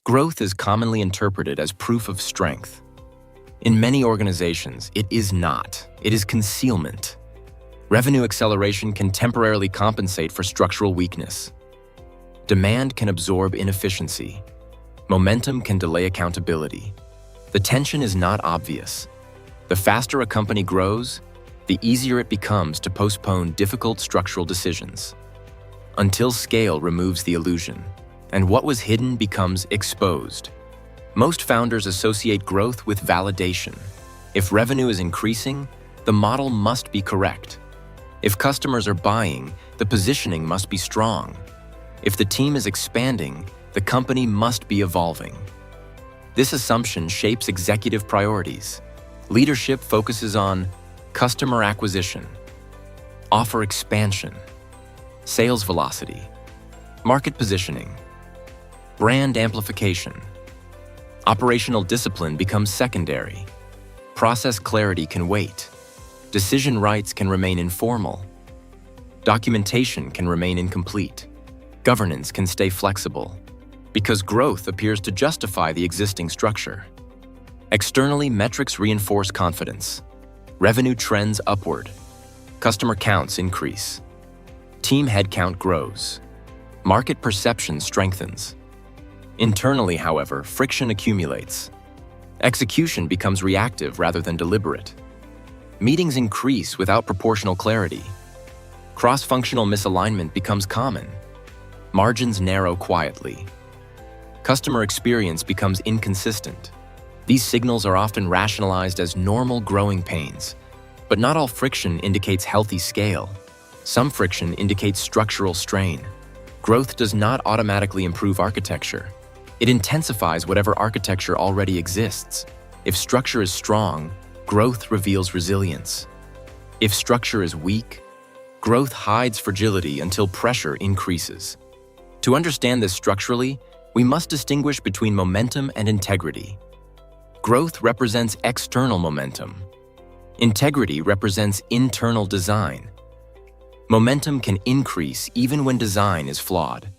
Growth is commonly interpreted as proof of strength. In many organizations, it is not. It is concealment. Revenue acceleration can temporarily compensate for structural weakness. Demand can absorb inefficiency. Momentum can delay accountability. The tension is not obvious. The faster a company grows, the easier it becomes to postpone difficult structural decisions. Until scale removes the illusion, and what was hidden becomes exposed. Most founders associate growth with validation. If revenue is increasing, the model must be correct. If customers are buying, the positioning must be strong. If the team is expanding, the company must be evolving. This assumption shapes executive priorities. Leadership focuses on customer acquisition, offer expansion, sales velocity, market positioning, brand amplification. Operational discipline becomes secondary. Process clarity can wait. Decision rights can remain informal. Documentation can remain incomplete. Governance can stay flexible, because growth appears to justify the existing structure. Externally, metrics reinforce confidence. Revenue trends upward. Customer counts increase. Team headcount grows. Market perception strengthens. Internally, however, friction accumulates. Execution becomes reactive rather than deliberate. Meetings increase without proportional clarity. Cross-functional misalignment becomes common. Margins narrow quietly. Customer experience becomes inconsistent. These signals are often rationalized as normal growing pains, but not all friction indicates healthy scale. Some friction indicates structural strain. Growth does not automatically improve architecture. It intensifies whatever architecture already exists. If structure is strong, growth reveals resilience. If structure is weak, growth hides fragility until pressure increases. To understand this structurally, we must distinguish between momentum and integrity. Growth represents external momentum. Integrity represents internal design. Momentum can increase even when design is flawed.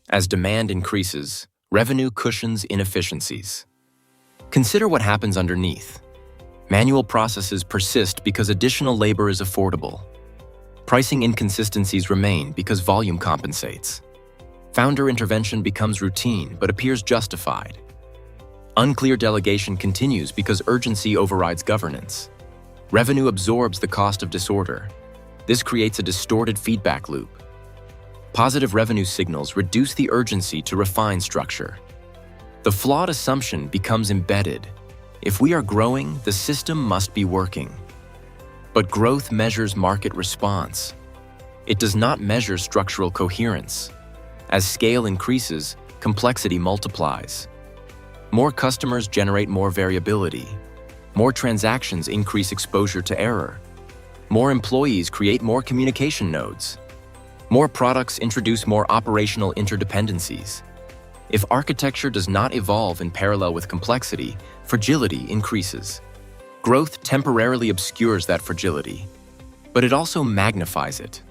As demand increases, revenue cushions inefficiencies. Consider what happens underneath. Manual processes persist because additional labor is affordable. Pricing inconsistencies remain because volume compensates. Founder intervention becomes routine but appears justified. Unclear delegation continues because urgency overrides governance. Revenue absorbs the cost of disorder. This creates a distorted feedback loop. Positive revenue signals reduce the urgency to refine structure. The flawed assumption becomes embedded. If we are growing, the system must be working. But growth measures market response. It does not measure structural coherence. As scale increases, complexity multiplies. More customers generate more variability. More transactions increase exposure to error. More employees create more communication nodes. More products introduce more operational interdependencies. If architecture does not evolve in parallel with complexity, fragility increases. Growth temporarily obscures that fragility, but it also magnifies it.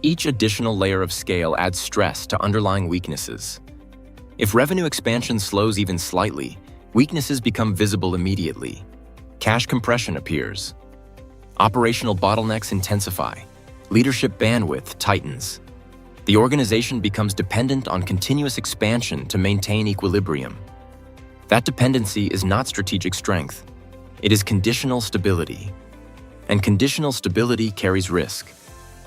Each additional layer of scale adds stress to underlying weaknesses. If revenue expansion slows even slightly, weaknesses become visible immediately. Cash compression appears. Operational bottlenecks intensify. Leadership bandwidth tightens. The organization becomes dependent on continuous expansion to maintain equilibrium. That dependency is not strategic strength. It is conditional stability. And conditional stability carries risk.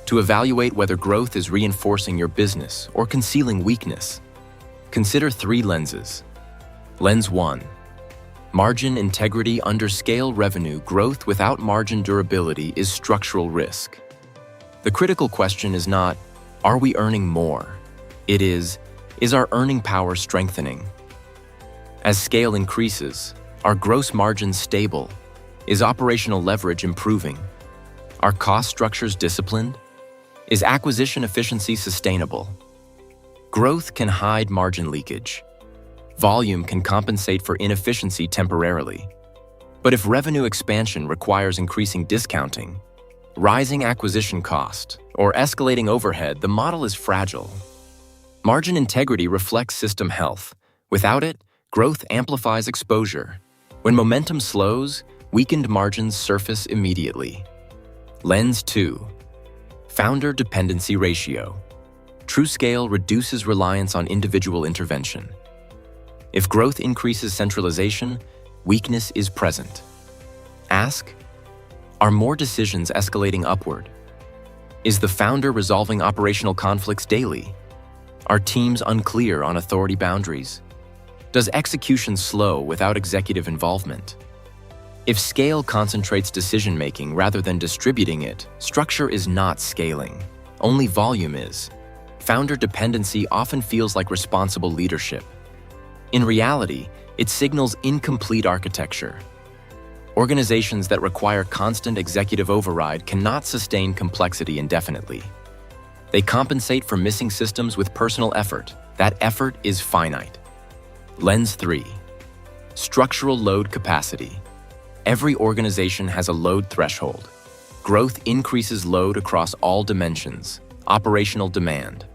To evaluate whether growth is reinforcing your business or concealing weakness, consider 3 lenses. Lens 1. Margin integrity under scale revenue growth without margin durability is structural risk. The critical question is not, are we earning more? It is our earning power strengthening? As scale increases, are gross margins stable? Is operational leverage improving? Are cost structures disciplined? Is acquisition efficiency sustainable? Growth can hide margin leakage. Volume can compensate for inefficiency temporarily. But if revenue expansion requires increasing discounting, rising acquisition cost, or escalating overhead, the model is fragile. Margin integrity reflects system health. Without it, Growth amplifies exposure. When momentum slows, weakened margins surface immediately. Lens 2. Founder dependency ratio. True scale reduces reliance on individual intervention. If growth increases centralization, weakness is present. Ask, are more decisions escalating upward? Is the founder resolving operational conflicts daily? Are teams unclear on authority boundaries? Does execution slow without executive involvement? If scale concentrates decision-making rather than distributing it, structure is not scaling. Only volume is. Founder dependency often feels like responsible leadership. In reality, it signals incomplete architecture. Organizations that require constant executive override cannot sustain complexity indefinitely. They compensate for missing systems with personal effort. That effort is finite. Lens 3. Structural load capacity. Every organization has a load threshold. Growth increases load across all dimensions. Operational demand.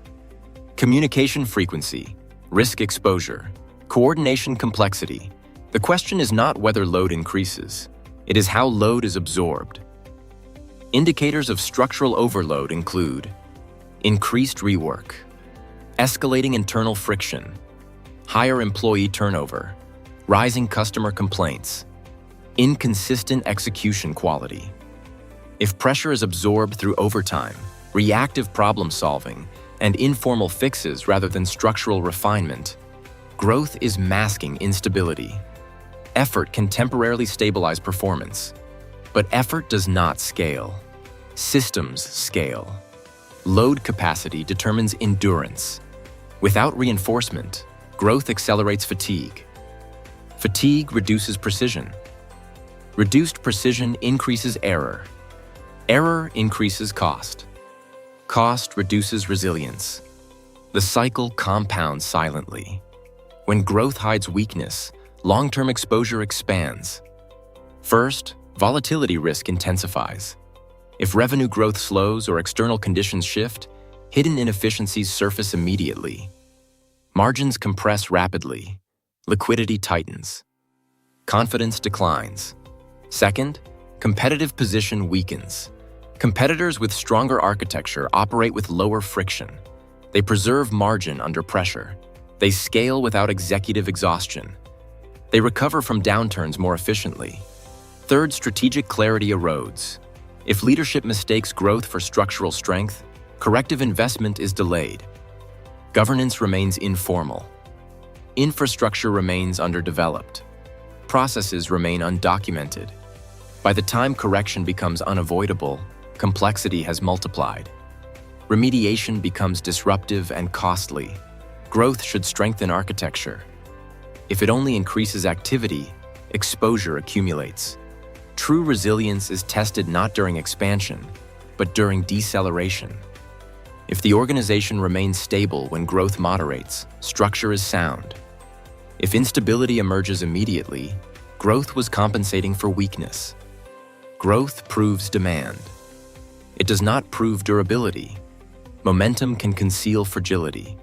Communication frequency. Risk exposure. Coordination complexity. The question is not whether load increases. It is how load is absorbed. Indicators of structural overload include increased rework, escalating internal friction, higher employee turnover, rising customer complaints, inconsistent execution quality. If pressure is absorbed through overtime, reactive problem solving, and informal fixes rather than structural refinement, growth is masking instability. Effort can temporarily stabilize performance, but effort does not scale. Systems scale. Load capacity determines endurance. Without reinforcement, growth accelerates fatigue. Fatigue reduces precision. Reduced precision increases error. Error increases cost. Cost reduces resilience. The cycle compounds silently. When growth hides weakness, long-term exposure expands. First, volatility risk intensifies. If revenue growth slows or external conditions shift, hidden inefficiencies surface immediately. Margins compress rapidly. Liquidity tightens. Confidence declines. Second, competitive position weakens. Competitors with stronger architecture operate with lower friction. They preserve margin under pressure. They scale without executive exhaustion. They recover from downturns more efficiently. Third, strategic clarity erodes. If leadership mistakes growth for structural strength, corrective investment is delayed. Governance remains informal. Infrastructure remains underdeveloped. Processes remain undocumented. By the time correction becomes unavoidable, complexity has multiplied. Remediation becomes disruptive and costly. Growth should strengthen architecture. If it only increases activity, exposure accumulates. True resilience is tested not during expansion, but during deceleration. If the organization remains stable when growth moderates, structure is sound. If instability emerges immediately, growth was compensating for weakness. Growth proves demand. It does not prove durability. Momentum can conceal fragility.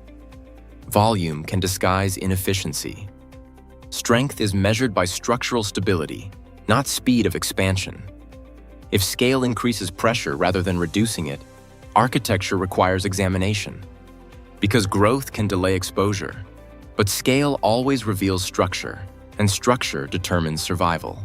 Volume can disguise inefficiency. Strength is measured by structural stability, not speed of expansion. If scale increases pressure rather than reducing it, architecture requires examination. Because growth can delay exposure, but scale always reveals structure, and structure determines survival.